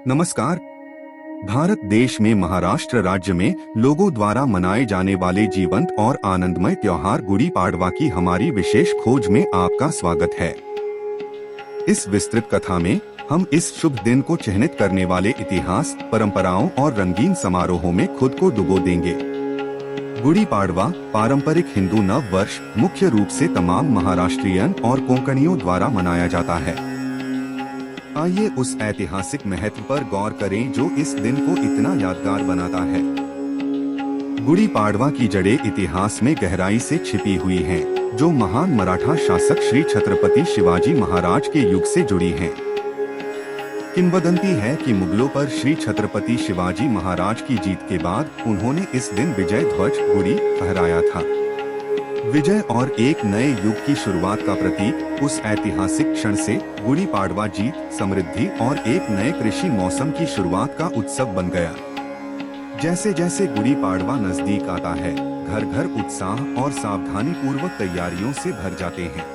नमस्कार। भारत देश में महाराष्ट्र राज्य में लोगों द्वारा मनाए जाने वाले जीवंत और आनंदमय त्योहार गुड़ी पाड़वा की हमारी विशेष खोज में आपका स्वागत है। इस विस्तृत कथा में हम इस शुभ दिन को चिह्नित करने वाले इतिहास, परंपराओं और रंगीन समारोहों में खुद को डुबो देंगे। गुड़ी पाड़वा पारंपरिक हिंदू नव वर्ष मुख्य रूप से तमाम महाराष्ट्रियन और कोंकणियों द्वारा मनाया जाता है। आइए उस ऐतिहासिक महत्व पर गौर करें जो इस दिन को इतना यादगार बनाता है। गुड़ी पाड़वा की जड़ें इतिहास में गहराई से छिपी हुई हैं, जो महान मराठा शासक श्री छत्रपति शिवाजी महाराज के युग से जुड़ी हैं। किंवदंती है कि मुगलों पर श्री छत्रपति शिवाजी महाराज की जीत के बाद उन्होंने इस दिन विजय ध्वज गुड़ी फहराया था। विजय और एक नए युग की शुरुआत का प्रतीक उस ऐतिहासिक क्षण से गुड़ी पाड़वा जीत, समृद्धि और एक नए कृषि मौसम की शुरुआत का उत्सव बन गया। जैसे जैसे गुड़ी पाड़वा नजदीक आता है, घर घर उत्साह और सावधानी पूर्वक तैयारियों से भर जाते हैं।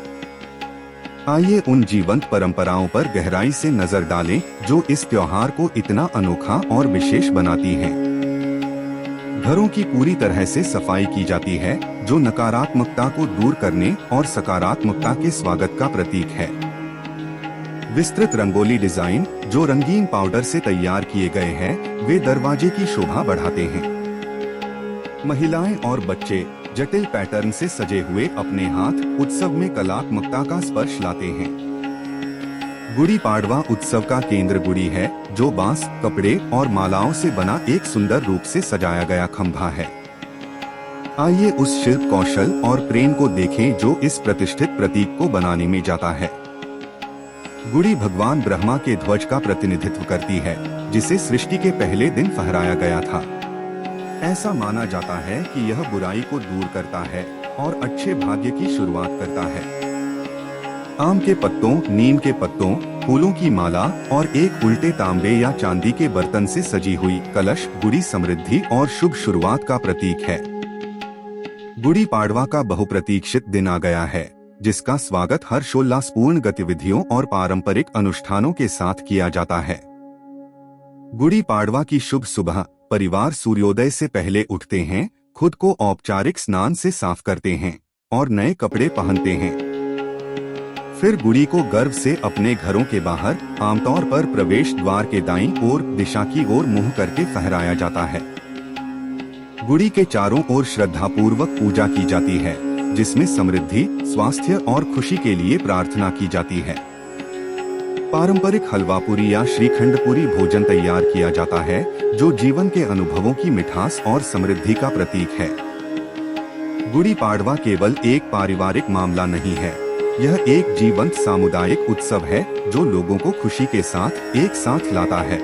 आइए उन जीवंत परंपराओं पर गहराई से नजर डालें जो इस त्योहार को इतना अनोखा और विशेष बनाती हैं। घरों की पूरी तरह से सफाई की जाती है, जो नकारात्मकता को दूर करने और सकारात्मकता के स्वागत का प्रतीक है। विस्तृत रंगोली डिजाइन जो रंगीन पाउडर से तैयार किए गए हैं, वे दरवाजे की शोभा बढ़ाते हैं। महिलाएं और बच्चे जटिल पैटर्न से सजे हुए अपने हाथ उत्सव में कलात्मकता का स्पर्श लाते हैं। गुड़ी पाड़वा उत्सव का केंद्र गुड़ी है, जो बांस, कपड़े और मालाओं से बना एक सुंदर रूप से सजाया गया खंभा है। आइए उस शिल्प कौशल और प्रेम को देखें जो इस प्रतिष्ठित प्रतीक को बनाने में जाता है। गुड़ी भगवान ब्रह्मा के ध्वज का प्रतिनिधित्व करती है, जिसे सृष्टि के पहले दिन फहराया गया था। ऐसा माना जाता है कि यह बुराई को दूर करता है और अच्छे भाग्य की शुरुआत करता है। आम के पत्तों, नीम के पत्तों, फूलों की माला और एक उल्टे तांबे या चांदी के बर्तन से सजी हुई कलश गुड़ी समृद्धि और शुभ शुरुआत का प्रतीक है। गुड़ी पाड़वा का बहुप्रतीक्षित दिन आ गया है, जिसका स्वागत हर्षोल्लासपूर्ण गतिविधियों और पारंपरिक अनुष्ठानों के साथ किया जाता है। गुड़ी पाड़वा की शुभ सुबह परिवार सूर्योदय से पहले उठते हैं, खुद को औपचारिक स्नान से साफ करते हैं और नए कपड़े पहनते हैं। फिर गुड़ी को गर्व से अपने घरों के बाहर, आमतौर पर प्रवेश द्वार के दाईं ओर दिशा की ओर मुंह करके फहराया जाता है। गुड़ी के चारों ओर श्रद्धापूर्वक पूजा की जाती है, जिसमें समृद्धि, स्वास्थ्य और खुशी के लिए प्रार्थना की जाती है। पारंपरिक हलवापुरी या श्रीखंडपुरी भोजन तैयार किया जाता है, जो जीवन के अनुभवों की मिठास और समृद्धि का प्रतीक है। गुड़ी पाड़वा केवल एक पारिवारिक मामला नहीं है, यह एक जीवंत सामुदायिक उत्सव है जो लोगों को खुशी के साथ एक साथ लाता है।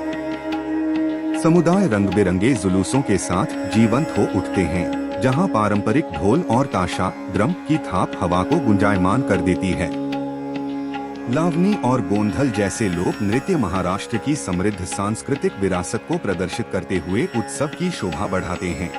समुदाय रंग बिरंगे जुलूसों के साथ जीवंत हो उठते हैं, जहां पारंपरिक ढोल और ताशा, ड्रम की थाप हवा को गुंजायमान कर देती है। लावनी और गोंधल जैसे लोक नृत्य महाराष्ट्र की समृद्ध सांस्कृतिक विरासत को प्रदर्शित करते हुए उत्सव की शोभा बढ़ाते हैं।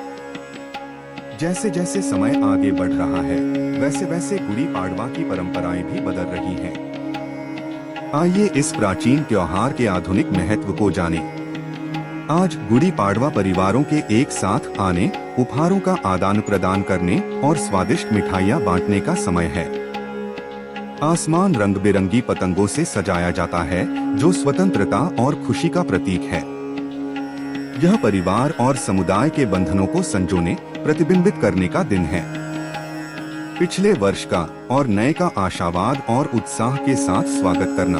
जैसे जैसे समय आगे बढ़ रहा है, वैसे वैसे गुड़ी पाड़वा की परंपराएं भी बदल रही हैं। आइए इस प्राचीन त्योहार के आधुनिक महत्व को जानें। आज गुड़ी पाड़वा परिवारों के एक साथ आने, उपहारों का आदान प्रदान करने और स्वादिष्ट मिठाइयाँ बांटने का समय है। आसमान रंग बिरंगी पतंगों से सजाया जाता है, जो स्वतंत्रता और खुशी का प्रतीक है। यह परिवार और समुदाय के बंधनों को संजोने, प्रतिबिंबित करने का दिन है। पिछले वर्ष का और नए का आशावाद और उत्साह के साथ स्वागत करना।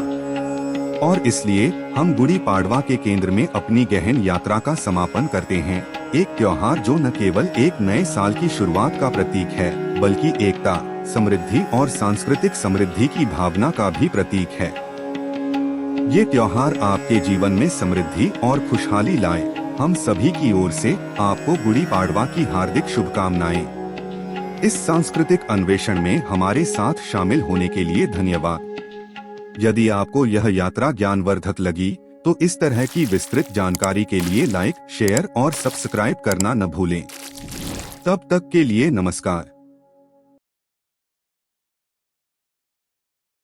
और इसलिए हम गुड़ी पाड़वा के केंद्र में अपनी गहन यात्रा का समापन करते हैं। एक त्योहार जो न केवल एक नए साल की शुरुआत का प्रतीक है, बल्कि एकता, समृद्धि और सांस्कृतिक समृद्धि की भावना का भी प्रतीक है। ये त्योहार आपके जीवन में समृद्धि और खुशहाली लाए। हम सभी की ओर से आपको गुड़ी पाड़वा की हार्दिक शुभकामनाएं। इस सांस्कृतिक अन्वेषण में हमारे साथ शामिल होने के लिए धन्यवाद। यदि आपको यह यात्रा ज्ञानवर्धक लगी, तो इस तरह की विस्तृत जानकारी के लिए लाइक, शेयर और सब्सक्राइब करना न भूलें। तब तक के लिए नमस्कार।